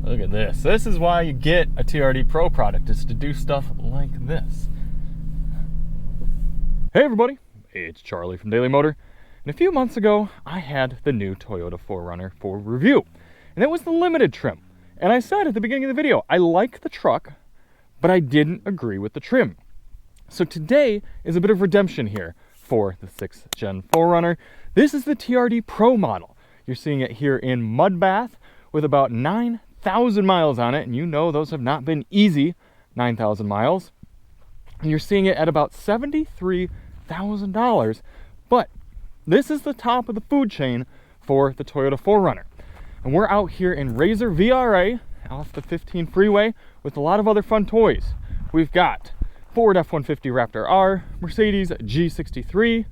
Look at this. This is why you get a TRD Pro product, is to do stuff like this. Hey everybody, it's Charlie from Daily Motor. And a few months ago, I had the new Toyota 4Runner for review. And it was the limited trim. And I said at the beginning of the video, I like the truck, but I didn't agree with the trim. So today is a bit of redemption here for the 6th Gen 4Runner. This is the TRD Pro model. You're seeing it here in mud bath with about 9,000 miles on it. And you know those have not been easy 9,000 miles. And you're seeing it at about $73,000. But this is the top of the food chain for the Toyota 4Runner. And we're out here in Razor VRA off the 15 freeway with a lot of other fun toys. We've got Ford F-150 Raptor R, Mercedes G63,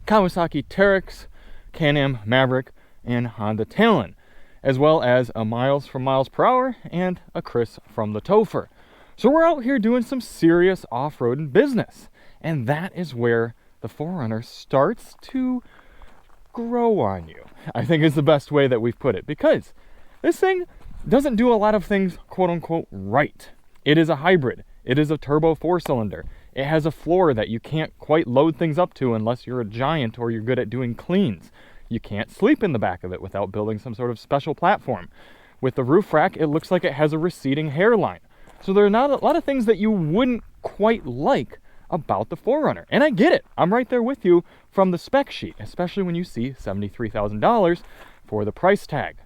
Kawasaki Teryx, Can-Am Maverick, and Honda Talon, as well as a Miles from Miles Per Hour and a Chris from the Topher. So we're out here doing some serious off-roading business, and that is where the 4Runner starts to grow on you, I think is the best way that we've put it, because this thing doesn't do a lot of things quote-unquote right. It is a hybrid. It is a turbo 4-cylinder. It has a floor that you can't quite load things up to unless you're a giant or you're good at doing cleans. You can't sleep in the back of it without building some sort of special platform. With the roof rack, it looks like it has a receding hairline. So there are not a lot of things that you wouldn't quite like about the 4Runner. And I get it. I'm right there with you from the spec sheet, especially when you see $73,000 for the price tag.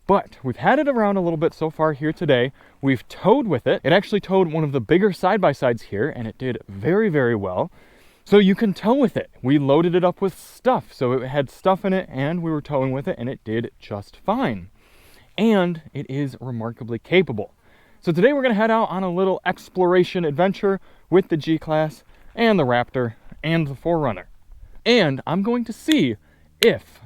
But we've had it around a little bit so far here today. We've towed with it. It actually towed one of the bigger side-by-sides here, and it did very, very well. So you can tow with it. We loaded it up with stuff, so it had stuff in it, and we were towing with it, and it did just fine. And it is remarkably capable. So today we're going to head out on a little exploration adventure with the G-Class and the Raptor and the 4Runner. And I'm going to see if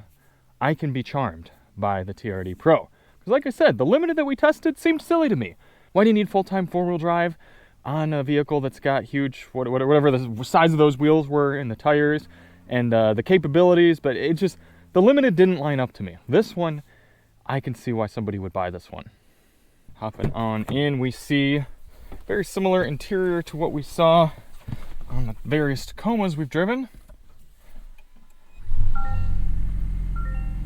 I can be charmed by the TRD Pro. Because like I said, the limited that we tested seemed silly to me. Why do you need full-time four-wheel drive on a vehicle that's got huge, whatever the size of those wheels were and the tires and the capabilities, but it just, the limited didn't line up to me. This one, I can see why somebody would buy this one. Hopping on in, we see very similar interior to what we saw on the various Tacomas we've driven.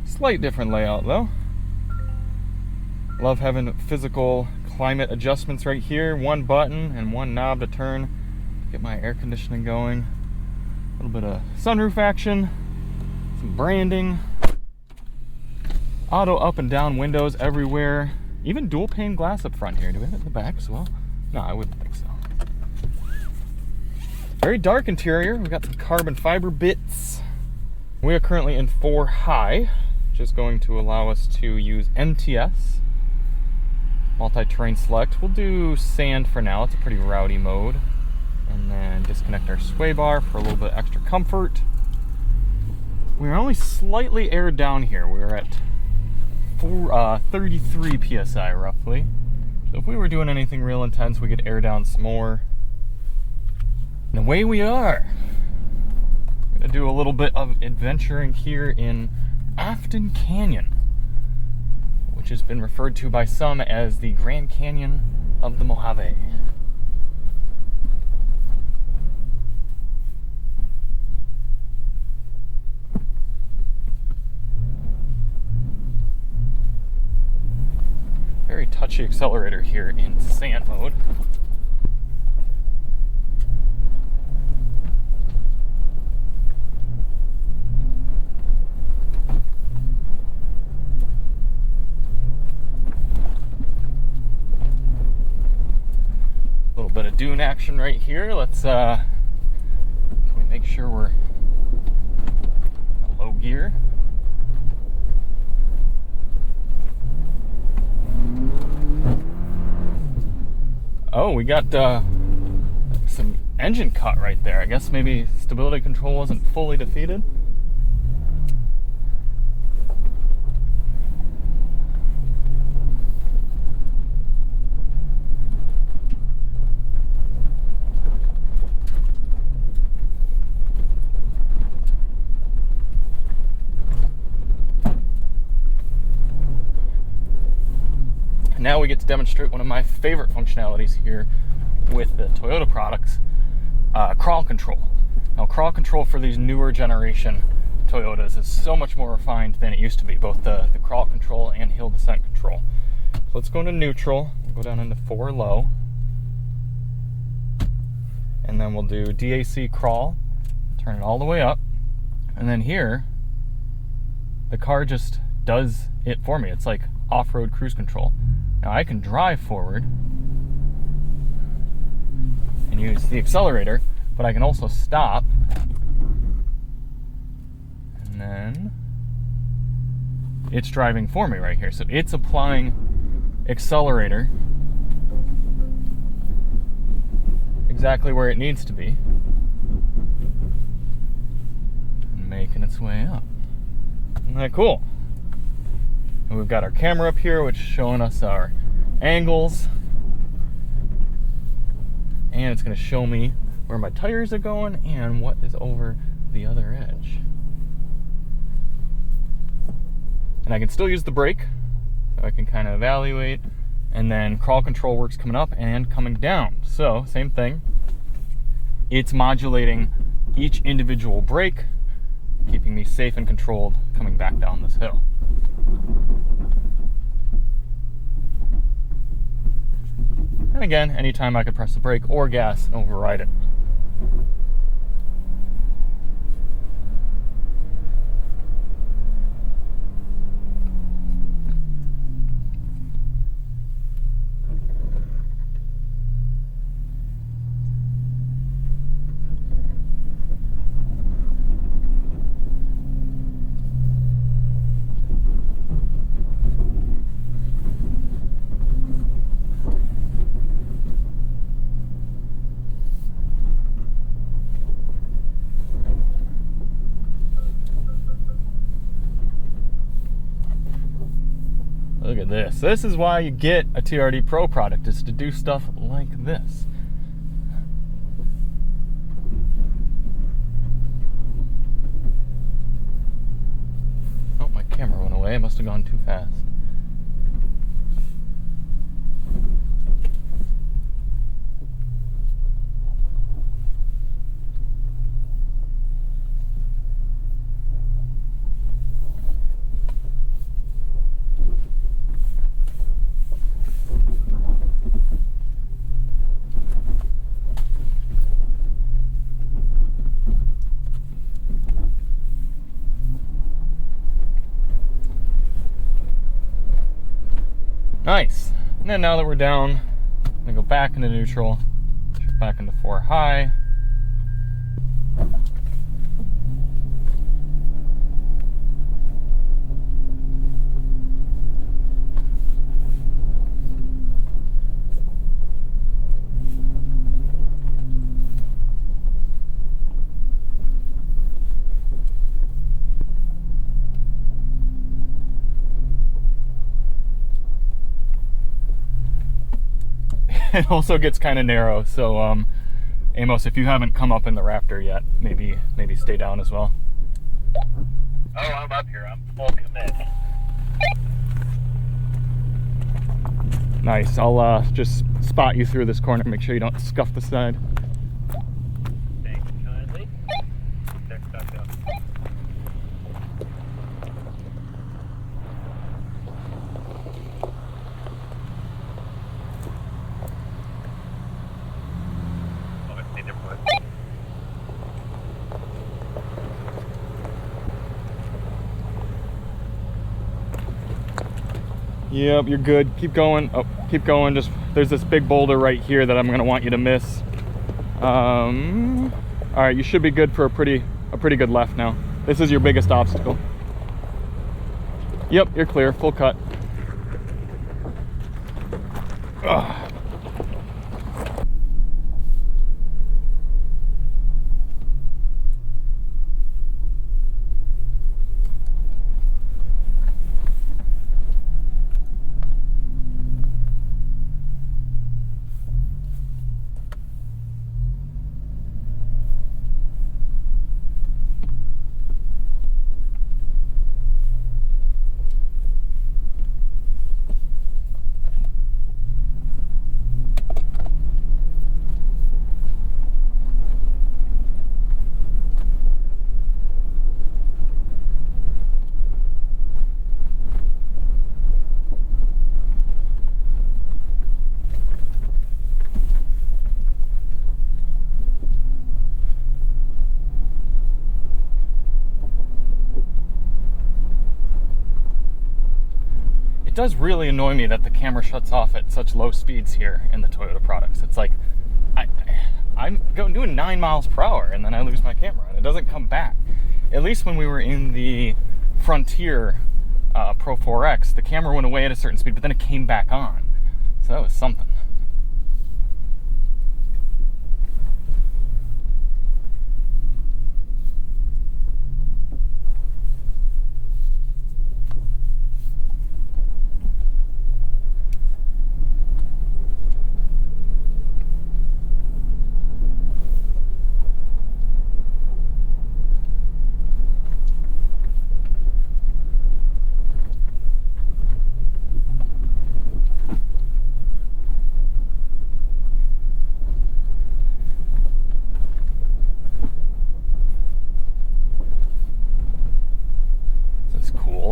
Slight different layout though. Love having physical climate adjustments right here. One button and one knob to turn. Get my air conditioning going. A little bit of sunroof action. Some branding. Auto up and down windows everywhere. Even dual pane glass up front here. Do we have it in the back as well? No, I wouldn't think so. Very dark interior. We've got some carbon fiber bits. We are currently in 4 high, which is going to allow us to use MTS, multi-terrain select. We'll do sand for now. It's a pretty rowdy mode. And then disconnect our sway bar for a little bit extra comfort. We're only slightly aired down here. We're at 33 PSI roughly. So if we were doing anything real intense, we could air down some more. And away we are. We're gonna do a little bit of adventuring here in Afton Canyon, which has been referred to by some as the Grand Canyon of the Mojave. Very touchy accelerator here in sand mode. A little bit of dune action right here. Let's can we make sure we're in low gear? Oh, we got some engine cut right there. I guess maybe stability control wasn't fully defeated. we get to demonstrate one of my favorite functionalities here with the Toyota products, crawl control. Now, crawl control for these newer generation Toyotas is so much more refined than it used to be, both the crawl control and hill descent control. So let's go into neutral, we'll go down into 4 low, and then we'll do DAC crawl, turn it all the way up, and then here, the car just does it for me. It's like off-road cruise control. Now I can drive forward and use the accelerator, but I can also stop, and then it's driving for me right here. So it's applying accelerator exactly where it needs to be and making its way up. Isn't that cool? And we've got our camera up here, which is showing us our angles, and it's going to show me where my tires are going and what is over the other edge. And I can still use the brake, so I can kind of evaluate, and then crawl control works coming up and coming down. So same thing, it's modulating each individual brake, keeping me safe and controlled coming back down this hill. And again, anytime I could press the brake or gas and override it. Look at this. This is why you get a TRD Pro product, is to do stuff like this. Oh, my camera went away. I must have gone too fast. Nice. And then now that we're down, I'm gonna go back into neutral, back into 4 high. It also gets kind of narrow, so Amos, if you haven't come up in the Raptor yet, maybe stay down as well. Oh, I'm up here. I'm full commit. Nice. I'll just spot you through this corner, make sure you don't scuff the side. Thanks kindly. Next back up. Yep, you're good. Keep going. Oh, keep going. Just there's this big boulder right here that I'm gonna want you to miss. All right, you should be good for a pretty good left now. This is your biggest obstacle. Yep, you're clear. Full cut. Ugh. it does really annoy me that the camera shuts off at such low speeds here in the Toyota products. It's like, I'm doing 9 miles per hour and then I lose my camera and it doesn't come back. At least when we were in the Frontier Pro 4X, the camera went away at a certain speed, but then it came back on. So that was something.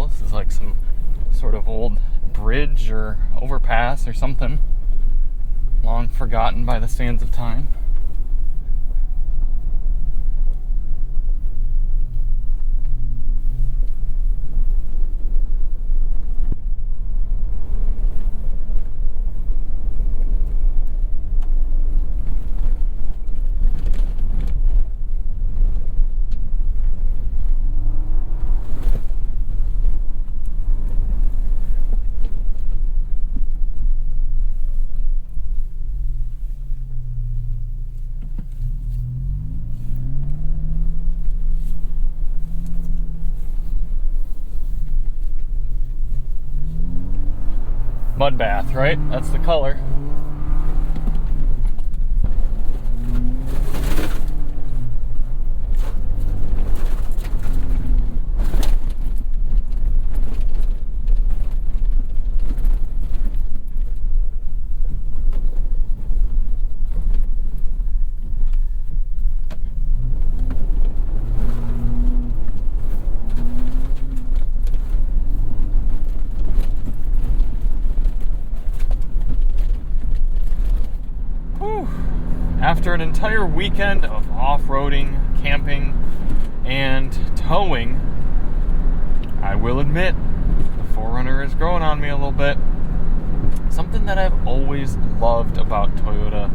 This is like some sort of old bridge or overpass or something, long forgotten by the sands of time. Mud bath, right? That's the color. After an entire weekend of off-roading, camping, and towing, I will admit, the 4Runner is growing on me a little bit. Something that I've always loved about Toyota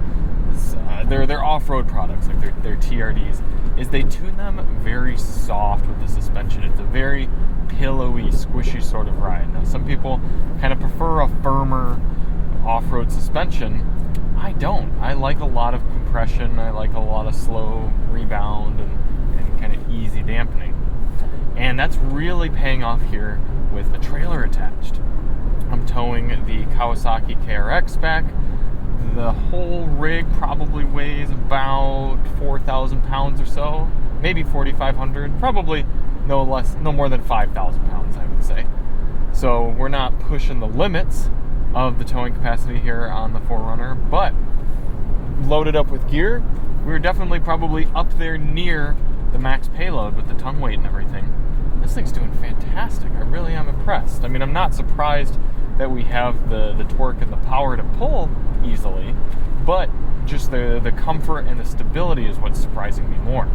is their off-road products, like their TRDs, is they tune them very soft with the suspension. It's a very pillowy, squishy sort of ride. Now, some people kind of prefer a firmer off-road suspension. I don't. I like a lot of compression. I like a lot of slow rebound and kind of easy dampening. And that's really paying off here with a trailer attached. I'm towing the Kawasaki KRX back. The whole rig probably weighs about 4,000 pounds or so, maybe 4,500, probably no more than 5,000 pounds, I would say. So we're not pushing the limits of the towing capacity here on the 4Runner, but loaded up with gear, we were definitely probably up there near the max payload with the tongue weight and everything. This thing's doing fantastic. I really am impressed. I mean, I'm not surprised that we have the torque and the power to pull easily, but just the comfort and the stability is what's surprising me more.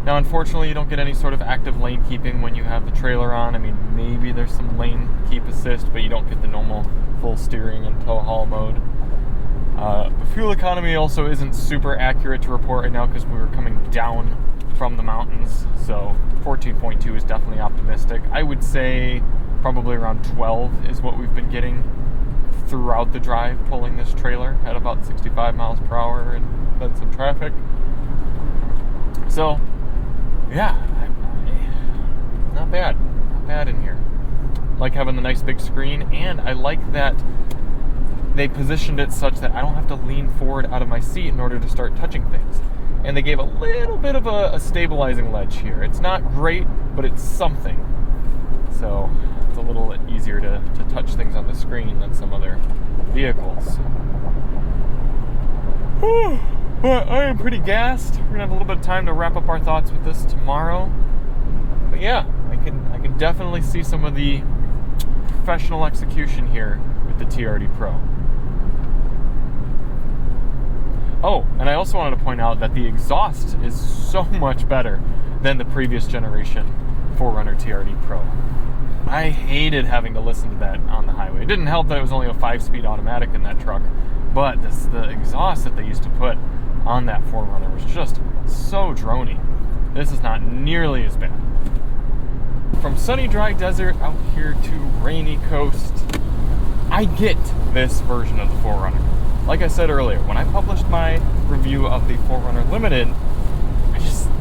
Now, unfortunately, you don't get any sort of active lane keeping when you have the trailer on. I mean, maybe there's some lane keep assist, but you don't get the normal full steering and tow haul mode. Fuel economy also isn't super accurate to report right now because we were coming down from the mountains, so 14.2 is definitely optimistic. I would say probably around 12 is what we've been getting throughout the drive, pulling this trailer at about 65 miles per hour and then some traffic. So, yeah, not bad in here. Like having the nice big screen, and I like that they positioned it such that I don't have to lean forward out of my seat in order to start touching things. And they gave a little bit of a stabilizing ledge here. It's not great, but it's something. So it's a little easier to touch things on the screen than some other vehicles. Whew. But I am pretty gassed. We're gonna have a little bit of time to wrap up our thoughts with this tomorrow. But yeah, I can definitely see some of the professional execution here with the TRD Pro. Oh, and I also wanted to point out that the exhaust is so much better than the previous generation 4Runner TRD Pro. I hated having to listen to that on the highway. It didn't help that it was only a 5-speed automatic in that truck, but the exhaust that they used to put on that 4Runner was just so drony. This is not nearly as bad. From sunny, dry desert out here to rainy coast, I get this version of the 4Runner. Like I said earlier, when I published my review of the 4Runner Limited,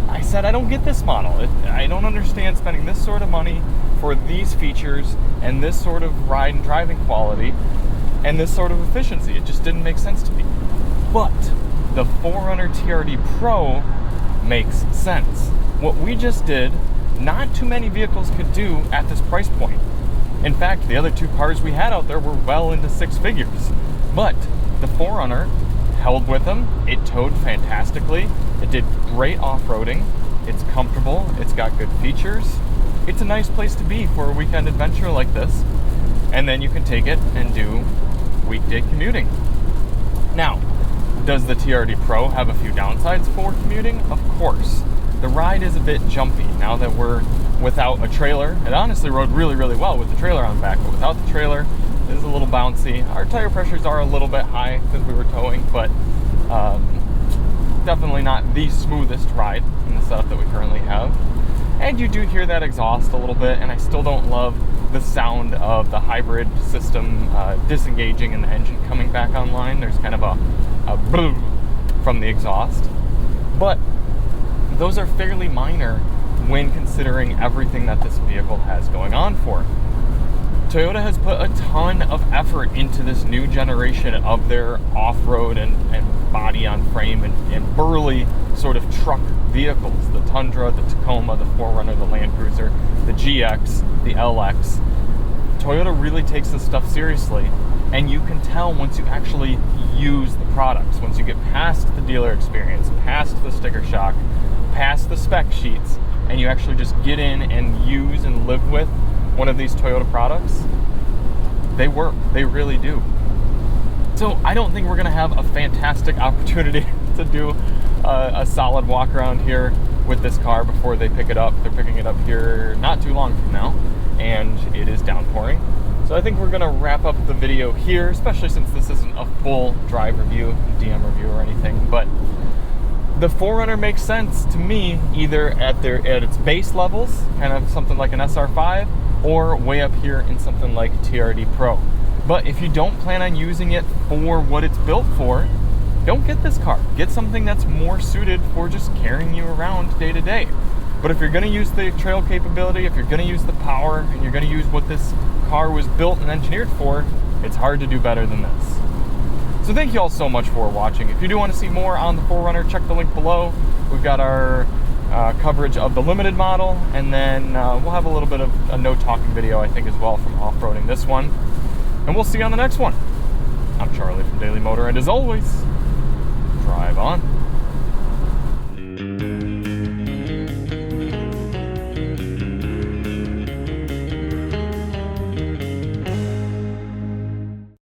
I said I don't get this model. I don't understand spending this sort of money for these features and this sort of ride and driving quality and this sort of efficiency. It just didn't make sense to me. But the 4Runner TRD Pro makes sense. What we just did, not too many vehicles could do at this price point. In fact, the other two cars we had out there were well into 6 figures. But the 4Runner held with them. It towed fantastically. It did great off-roading. It's comfortable. It's got good features. It's a nice place to be for a weekend adventure like this. And then you can take it and do weekday commuting. Now, does the TRD Pro have a few downsides for commuting? Of course. The ride is a bit jumpy now that we're without a trailer. It honestly rode really, really well with the trailer on the back, but without the trailer, it is a little bouncy. Our tire pressures are a little bit high because we were towing, but definitely not the smoothest ride in the setup that we currently have. And you do hear that exhaust a little bit, and I still don't love the sound of the hybrid system disengaging and the engine coming back online. There's kind of a boom from the exhaust. But those are fairly minor when considering everything that this vehicle has going on for it. Toyota has put a ton of effort into this new generation of their off-road and body on frame and burly sort of truck vehicles. The Tundra, the Tacoma, the 4Runner, the Land Cruiser, the GX, the LX. Toyota really takes this stuff seriously, and you can tell once you actually use the products, once you get past the dealer experience, past the sticker shock, past the spec sheets, and you actually just get in and use and live with one of these Toyota products. They work. They really do. So I don't think we're going to have a fantastic opportunity to do a solid walk around here with this car before they pick it up. They're picking it up here not too long from now, and it is downpouring. So I think we're going to wrap up the video here, especially since this isn't a full drive review, DM review or anything, but the 4Runner makes sense to me either at its base levels, kind of something like an SR5, or way up here in something like TRD Pro. But if you don't plan on using it for what it's built for, don't get this car. Get something that's more suited for just carrying you around day to day. But if you're going to use the trail capability, if you're going to use the power, and you're going to use what this car was built and engineered for, it's hard to do better than this. So thank you all so much for watching. If you do want to see more on the 4Runner, check the link below. We've got our coverage of the limited model, and then we'll have a little bit of a no talking video, I think, as well from off-roading this one. And we'll see you on the next one. I'm Charlie from Daily Motor, and as always, drive on.